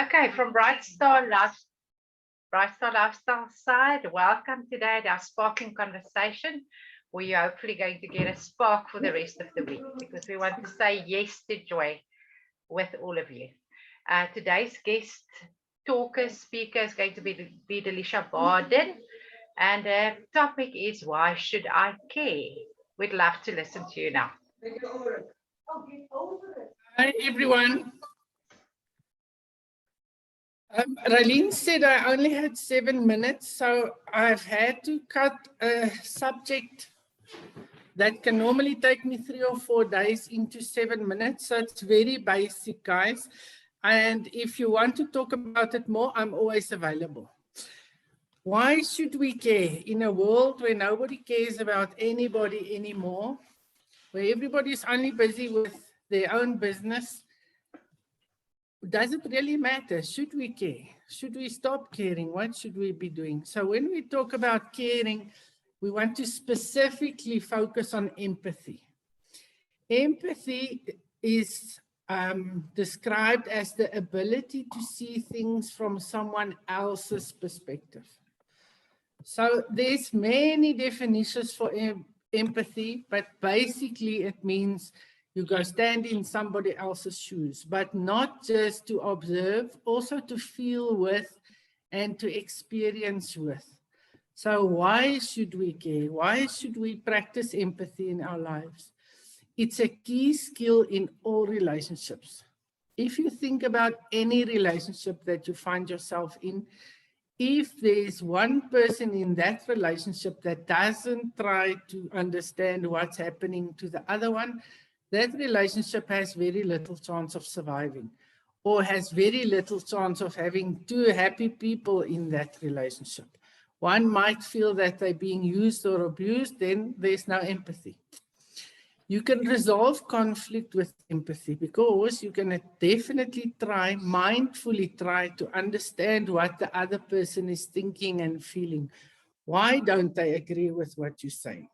Okay, from Brightstar Lifestyle side, welcome today to our sparking conversation. We are hopefully going to get a spark for the rest of the week because we want to say yes to joy with all of you. Today's guest speaker is going to be Delicia Baben, and the topic is why should I care? We'd love to listen to you now. Hi, everyone. Raylene said I only had 7 minutes, so I've had to cut a subject that can normally take me 3 or 4 days into 7 minutes. So it's very basic, guys. And if you want to talk about it more, I'm always available. Why should we care in a world where nobody cares about anybody anymore, where everybody's only busy with their own business? Does it really matter? Should we care? Should we stop caring? What should we be doing? So when we talk about caring, we want to specifically focus on empathy. Empathy is described as the ability to see things from someone else's perspective. So there's many definitions for empathy, but basically it means you go stand in somebody else's shoes, but not just to observe, also to feel with and to experience with. So why should we care? Why should we practice empathy in our lives? It's a key skill in all relationships. If you think about any relationship that you find yourself in, if there's one person in that relationship that doesn't try to understand what's happening to the other one, that relationship has very little chance of surviving, or has very little chance of having 2 happy people in that relationship. One might feel that they're being used or abused, then there's no empathy. You can resolve conflict with empathy because you can definitely mindfully try to understand what the other person is thinking and feeling. Why don't they agree with what you say?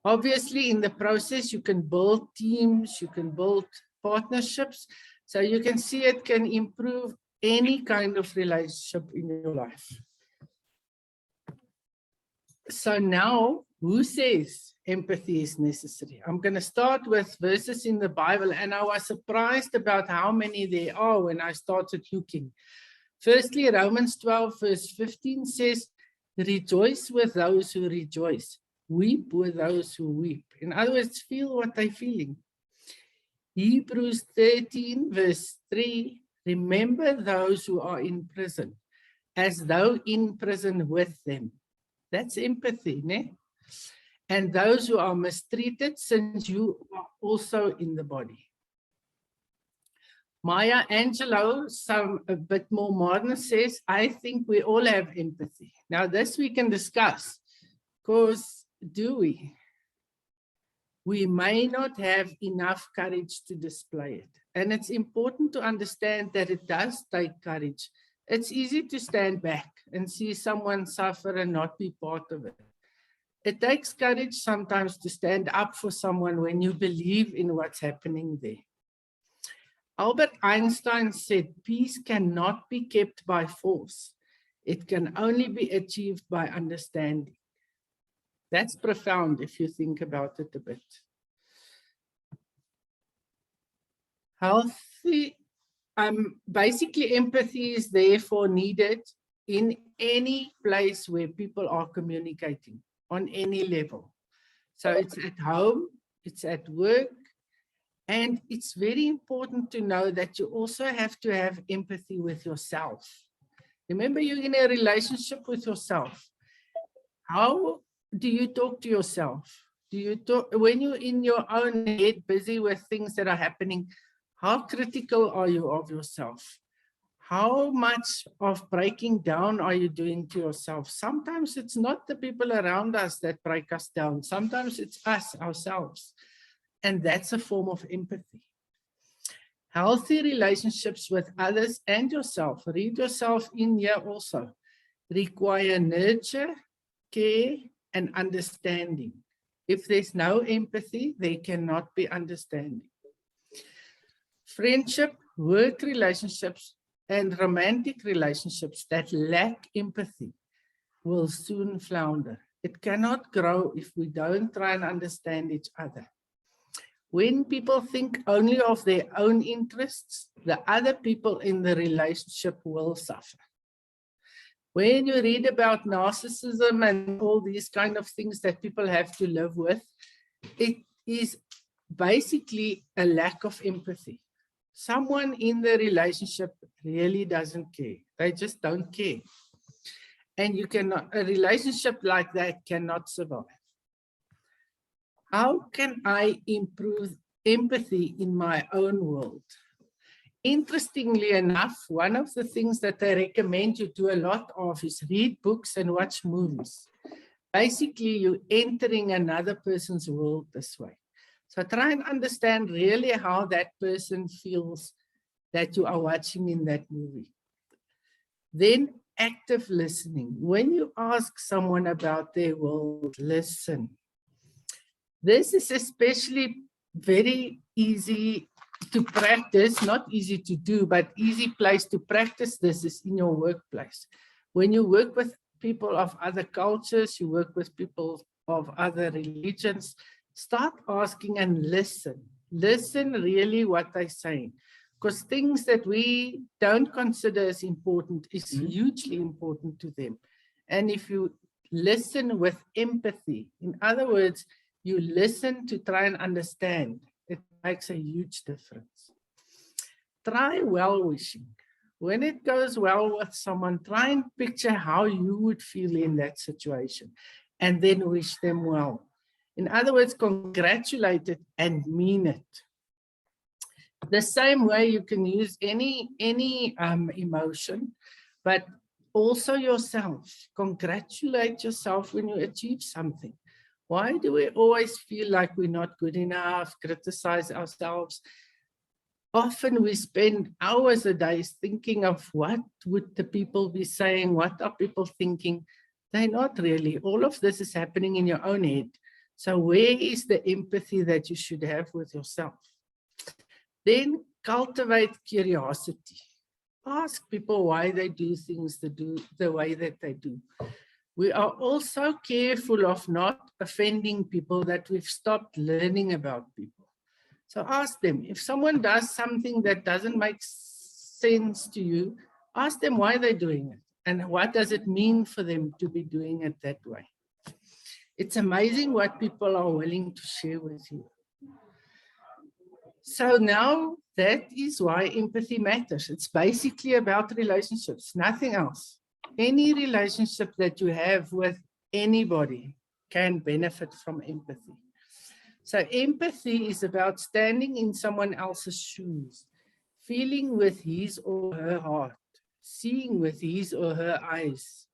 Obviously, in the process, you can build teams, you can build partnerships. So you can see it can improve any kind of relationship in your life. So now, who says empathy is necessary? I'm going to start with verses in the Bible, and I was surprised about how many there are when I started looking. Firstly, Romans 12 verse 15 says, rejoice with those who rejoice. Weep with those who weep. In other words, feel what they're feeling. Hebrews 13 verse 3, remember those who are in prison, as though in prison with them. That's empathy, ne? And those who are mistreated, since you are also in the body. Maya Angelou, a bit more modern, says, I think we all have empathy. Now this we can discuss, because do we? We may not have enough courage to display it. And it's important to understand that it does take courage. It's easy to stand back and see someone suffer and not be part of it. It takes courage sometimes to stand up for someone when you believe in what's happening there. Albert Einstein said, peace cannot be kept by force. It can only be achieved by understanding. That's profound if you think about it a bit. Basically, empathy is therefore needed in any place where people are communicating on any level. So it's at home, it's at work, and it's very important to know that you also have to have empathy with yourself. Remember, you're in a relationship with yourself. How do you talk to yourself? Do you talk when you're in your own head, busy with things that are happening? How critical are you of yourself? How much of breaking down are you doing to yourself? Sometimes it's not the people around us that break us down. Sometimes it's us ourselves. And that's a form of empathy. Healthy relationships with others and yourself, read yourself in here also, require nurture, care, and understanding. If there's no empathy, there cannot be understanding. Friendship, work relationships, and romantic relationships that lack empathy will soon flounder. It cannot grow if we don't try and understand each other. When people think only of their own interests, the other people in the relationship will suffer. When you read about narcissism and all these kind of things that people have to live with, it is basically a lack of empathy. Someone in the relationship really doesn't care. They just don't care. And you cannot, a relationship like that cannot survive. How can I improve empathy in my own world? Interestingly enough, one of the things that I recommend you do a lot of is read books and watch movies. Basically, you're entering another person's world this way. So try and understand really how that person feels that you are watching in that movie. Then active listening. When you ask someone about their world, listen. This is especially very easy to practice, not easy to do, but easy place to practice this is in your workplace. When you work with people of other cultures, you work with people of other religions, start asking and listen. Listen really what they're saying. Because things that we don't consider as important is hugely important to them. And if you listen with empathy, in other words, you listen to try and understand, it makes a huge difference. Try well-wishing. When it goes well with someone, try and picture how you would feel in that situation and then wish them well. In other words, congratulate it and mean it. The same way you can use any emotion, but also yourself. Congratulate yourself when you achieve something. Why do we always feel like we're not good enough, criticize ourselves? Often we spend hours a day thinking of what would the people be saying, what are people thinking? They're not really. All of this is happening in your own head. So where is the empathy that you should have with yourself? Then cultivate curiosity. Ask people why they do things the way that they do. We are also careful of not offending people that we've stopped learning about people. So ask them, if someone does something that doesn't make sense to you, ask them why they're doing it and what does it mean for them to be doing it that way. It's amazing what people are willing to share with you. So now that is why empathy matters. It's basically about relationships, nothing else. Any relationship that you have with anybody can benefit from empathy. So empathy is about standing in someone else's shoes, feeling with his or her heart, seeing with his or her eyes.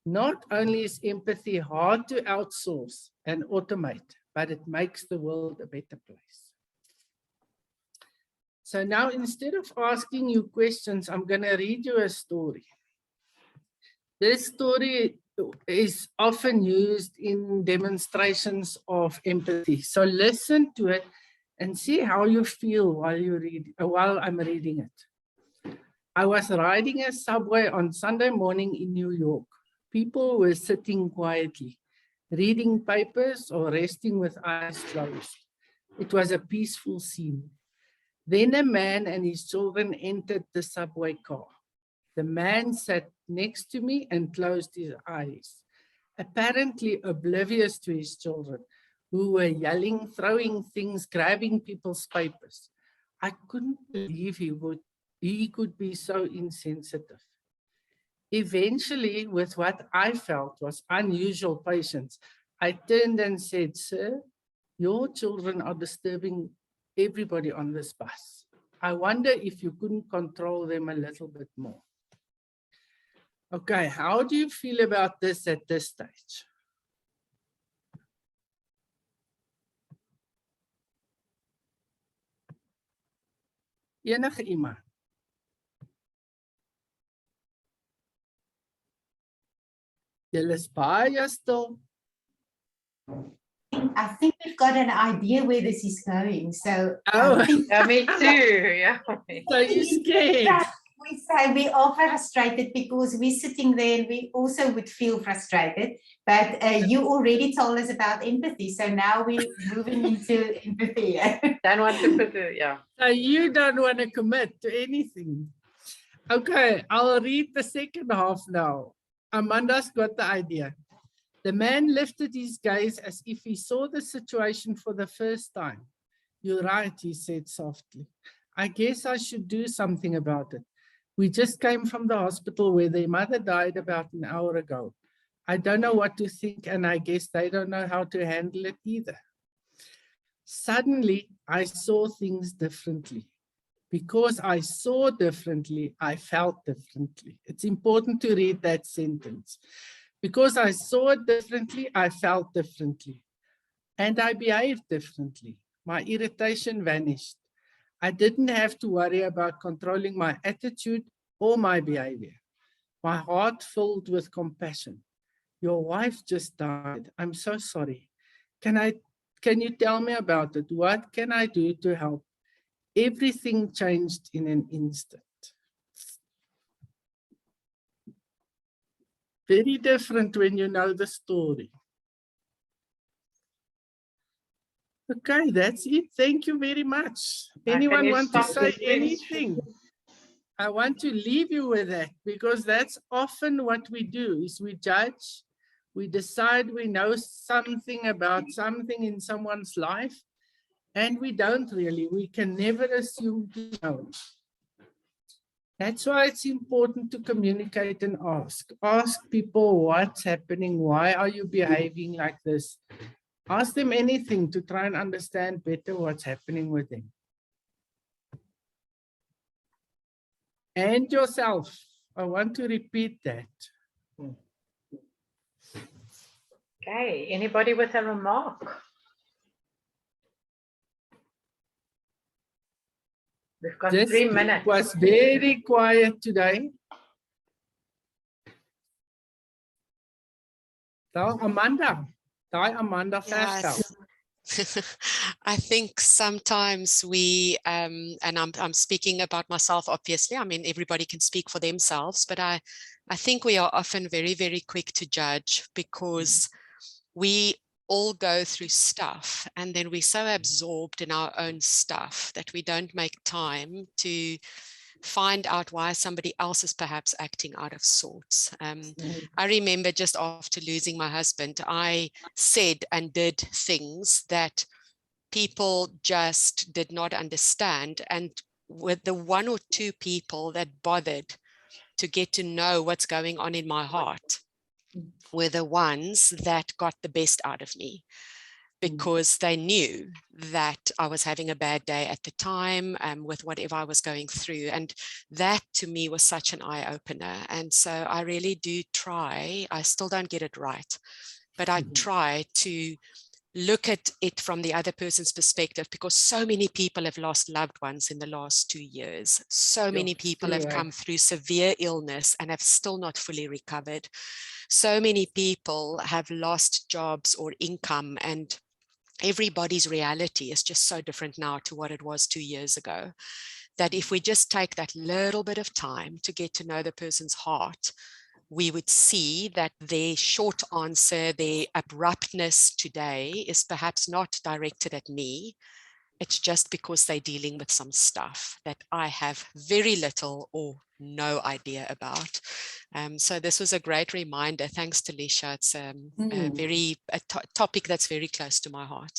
Not only is empathy hard to outsource and automate, but it makes the world a better place. So now instead of asking you questions, I'm going to read you a story. This story is often used in demonstrations of empathy. So listen to it and see how you feel while I'm reading it. I was riding a subway on Sunday morning in New York. People were sitting quietly, reading papers or resting with eyes closed. It was a peaceful scene. Then a man and his children entered the subway car. The man sat next to me and closed his eyes, apparently oblivious to his children, who were yelling, throwing things, grabbing people's papers. I couldn't believe he could be so insensitive. Eventually, with what I felt was unusual patience, I turned and said, "Sir, your children are disturbing everybody on this bus. I wonder if you couldn't control them a little bit more." Okay, how do you feel about this at this stage? Enige iemand? Julle is baie stil. I think we've got an idea where this is going. So Oh. I think Yeah, me too. Yeah. So you're scared. we say we are frustrated because we're sitting there and we also would feel frustrated. But you already told us about empathy, so now we're moving into empathy. Don't want to put it, yeah. So you don't want to commit to anything. Okay, I'll read the second half now. Amanda's got the idea. The man lifted his gaze as if he saw the situation for the first time. You're right, he said softly. I guess I should do something about it. We just came from the hospital where their mother died about an hour ago. I don't know what to think, and I guess they don't know how to handle it either. Suddenly, I saw things differently. Because I saw differently, I felt differently. It's important to read that sentence. Because I saw it differently, I felt differently. And I behaved differently. My irritation vanished. I didn't have to worry about controlling my attitude or my behavior. My heart filled with compassion. Your wife just died. I'm so sorry. Can you tell me about it? What can I do to help? Everything changed in an instant. Very different when you know the story. Okay, that's it. Thank you very much. Anyone want to say anything? I want to leave you with that, because that's often what we do, is we judge, we decide we know something about something in someone's life, and we don't really. We can never assume to know. That's why it's important to communicate and ask. Ask people what's happening. Why are you behaving like this? Ask them anything to try and understand better what's happening with them. And yourself. I want to repeat that. Okay, anybody with a remark? We've got 3 minutes. It was very quiet today. So, Amanda. Hi, Amanda. Yes. I think sometimes we, and I'm speaking about myself, obviously. I mean, everybody can speak for themselves, but I think we are often very, very quick to judge, because we all go through stuff, and then we're so absorbed in our own stuff that we don't make time to find out why somebody else is perhaps acting out of sorts. I remember just after losing my husband, I said and did things that people just did not understand. And with the 1 or 2 people that bothered to get to know what's going on in my heart were the ones that got the best out of me, because they knew that I was having a bad day at the time with whatever I was going through. And that to me was such an eye-opener. And so I really do try, I still don't get it right, but I try to look at it from the other person's perspective, because so many people have lost loved ones in the last 2 years. So many people have come through severe illness and have still not fully recovered. So many people have lost jobs or income, and everybody's reality is just so different now to what it was 2 years ago, that if we just take that little bit of time to get to know the person's heart, we would see that their short answer, their abruptness today is perhaps not directed at me. It's just because they're dealing with some stuff that I have very little or no idea about. So this was a great reminder. Thanks, Delicia. It's a topic that's very close to my heart.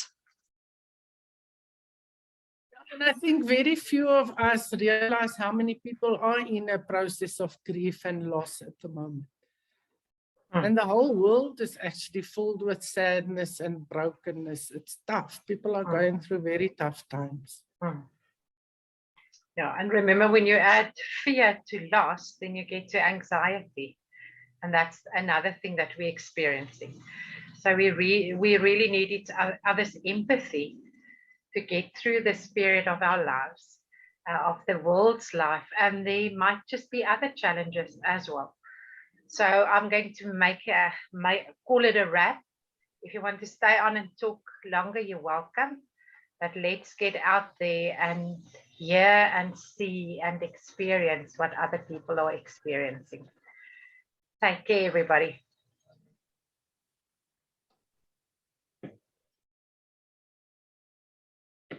And I think very few of us realize how many people are in a process of grief and loss at the moment. And the whole world is actually filled with sadness and brokenness. It's tough. People are going through very tough times. Yeah, and remember, when you add fear to loss, then you get to anxiety. And that's another thing that we're experiencing. So we really need each other's empathy to get through this period of our lives, of the world's life. And there might just be other challenges as well. So I'm going to call it a wrap. If you want to stay on and talk longer, you're welcome. But let's get out there and hear and see and experience what other people are experiencing. Take care, everybody.